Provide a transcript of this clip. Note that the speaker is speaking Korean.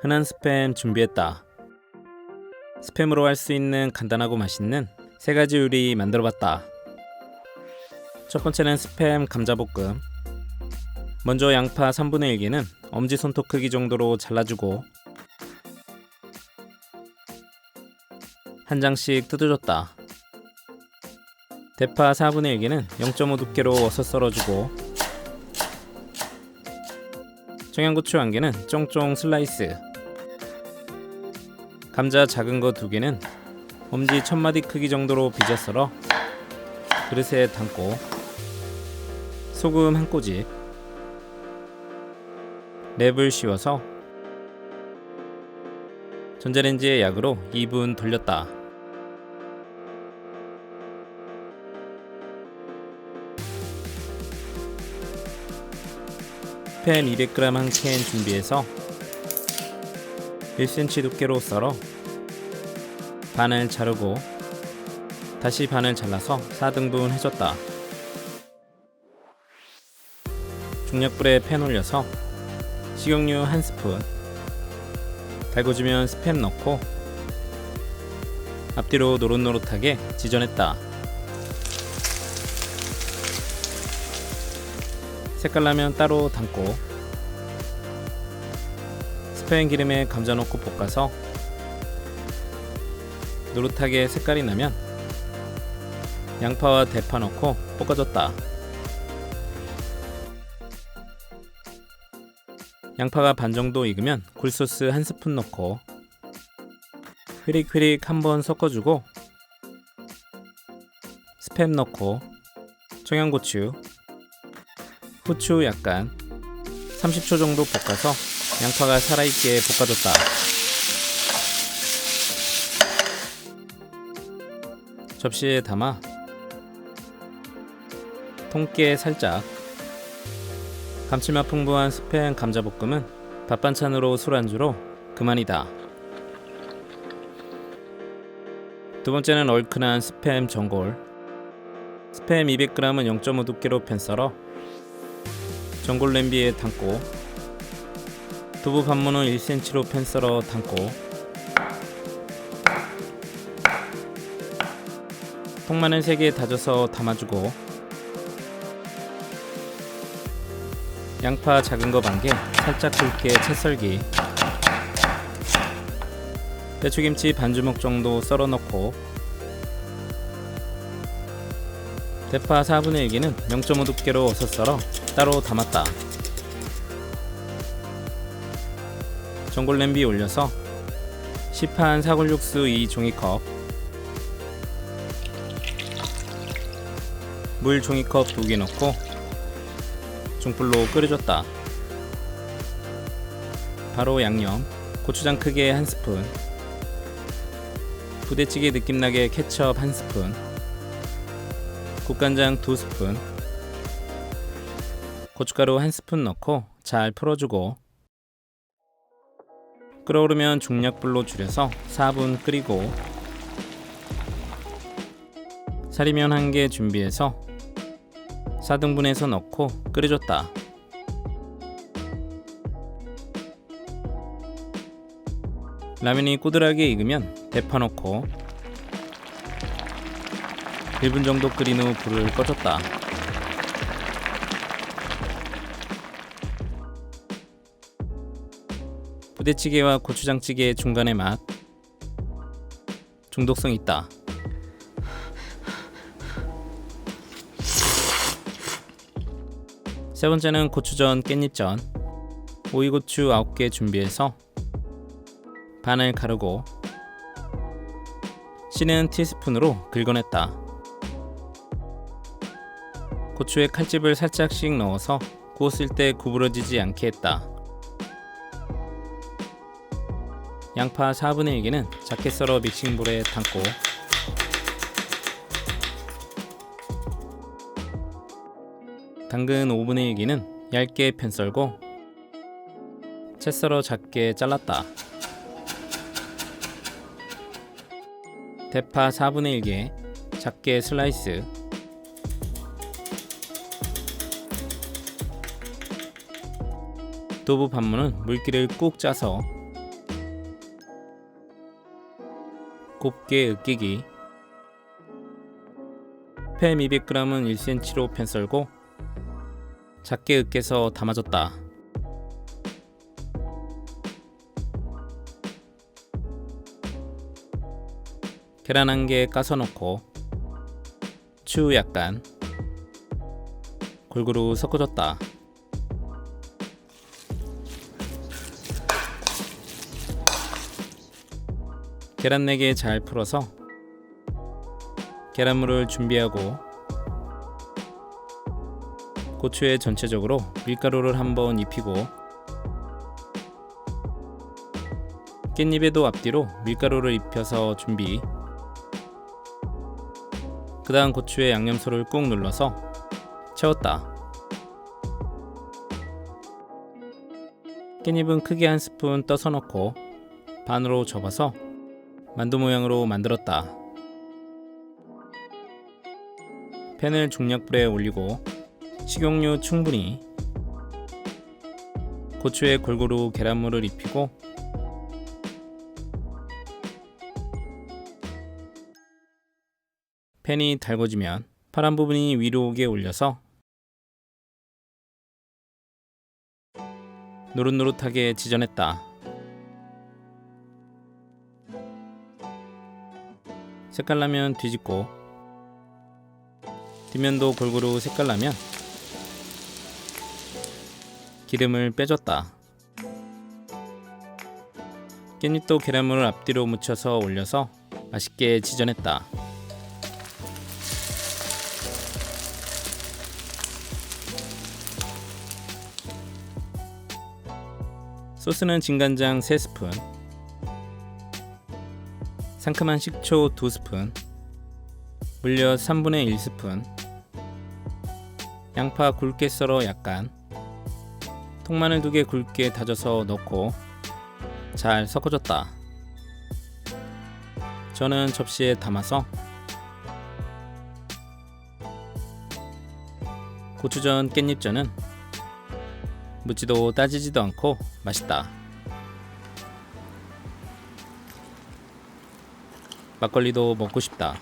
흔한 스팸 준비했다. 스팸으로 할 수 있는 간단하고 맛있는 3가지 요리 만들어봤다. 첫 번째는 스팸 감자볶음. 먼저 양파 3분의 1개는 엄지손톱 크기 정도로 잘라주고 한 장씩 뜯어줬다. 대파 4분의 1개는 0.5 두께로 어슷 썰어주고 청양고추 1개는 쫑쫑 슬라이스, 감자 작은 거 2개는 엄지 1000마디 크기 정도로 빚어 썰어 그릇에 담고 소금 한 꼬집, 랩을 씌워서 전자레인지에 약으로 2분 돌렸다. 스팸 200g 한 캔 준비해서 1cm 두께로 썰어 반을 자르고 다시 반을 잘라서 4등분 해줬다. 중약불에 팬 올려서 식용유 1스푼, 달궈주면 스팸 넣고 앞뒤로 노릇노릇하게 지져냈다. 색깔 나면 따로 담고 스팸 기름에 감자 넣고 볶아서 노릇하게 색깔이 나면 양파와 대파 넣고 볶아줬다. 양파가 반 정도 익으면 굴소스 1스푼 넣고 휘릭휘릭 한번 섞어주고 스팸 넣고 청양고추, 후추 약간 30초 정도 볶아서 양파가 살아있게 볶아줬다. 접시에 담아 통깨 살짝. 감칠맛 풍부한 스팸 감자볶음은 밥반찬으로 술안주로 그만이다. 두 번째는 얼큰한 스팸 전골. 스팸 200g은 0.5 두께로 편 썰어 전골 냄비에 담고 두부 반무는 1cm로 편 썰어 담고 통마늘 3개 다져서 담아주고 양파 작은 거 1개 살짝 굵게 채 썰기, 배추김치 반주먹 정도 썰어 넣고 대파 4분의 1개는 0.5 두께로 어슷 썰어 따로 담았다. 전골 냄비 올려서 시판 사골 육수 2종이컵, 물 종이컵 2개 넣고 중불로 끓여줬다. 바로 양념, 고추장 크게 1스푼, 부대찌개 느낌나게 케첩 1스푼, 국간장 2스푼, 고춧가루 1스푼 넣고 잘 풀어주고 끓어오르면 중약불로 줄여서 4분 끓이고 사리면 1개 준비해서 4등분해서 넣고 끓여줬다. 라면이 꾸들하게 익으면 대파 넣고 1분 정도 끓인 후 불을 꺼줬다. 부대찌개와 고추장찌개의 중간의 맛, 중독성 있다. 세 번째는 고추전 깻잎전. 오이고추 9개 준비해서 반을 가르고 씨는 티스푼으로 긁어냈다. 고추에 칼집을 살짝씩 넣어서 구웠을 때 구부러지지 않게 했다. 양파 4분의 1개는 작게 썰어 믹싱볼에 담고 당근 5분의 1개는 얇게 편 썰고 채 썰어 작게 잘랐다. 대파 4분의 1개 작게 슬라이스, 두부 반무는 물기를 꾹 짜서 곱게 으깨기. 스팸 200g은 1cm로 편 썰고 작게 으깨서 담아줬다. 계란 1개 까서 넣고 추 약간 골고루 섞어줬다. 계란 4개 잘 풀어서 계란물을 준비하고 고추에 전체적으로 밀가루를 한번 입히고 깻잎에도 앞뒤로 밀가루를 입혀서 준비. 그 다음 고추에 양념소를 꾹 눌러서 채웠다. 깻잎은 크게 1스푼 떠서 넣고 반으로 접어서 만두 모양으로 만들었다. 팬을 중약불에 올리고 식용유 충분히, 고추에 골고루 계란물을 입히고 팬이 달궈지면 파란 부분이 위로 오게 올려서 노릇노릇하게 지져냈다. 색깔나면 뒤집고 뒷면도 골고루 색깔나면 기름을 빼줬다. 깻잎도 계란물을 앞뒤로 묻혀서 올려서 맛있게 지져냈다. 소스는 진간장 3스푼, 상큼한 식초 2스푼, 물엿 3분의 1스푼, 양파 굵게 썰어 약간, 통마늘 2개 굵게 다져서 넣고 잘 섞어줬다. 저는 접시에 담아서 고추전 깻잎전은 묻지도 따지지도 않고 맛있다. 막걸리도 먹고 싶다.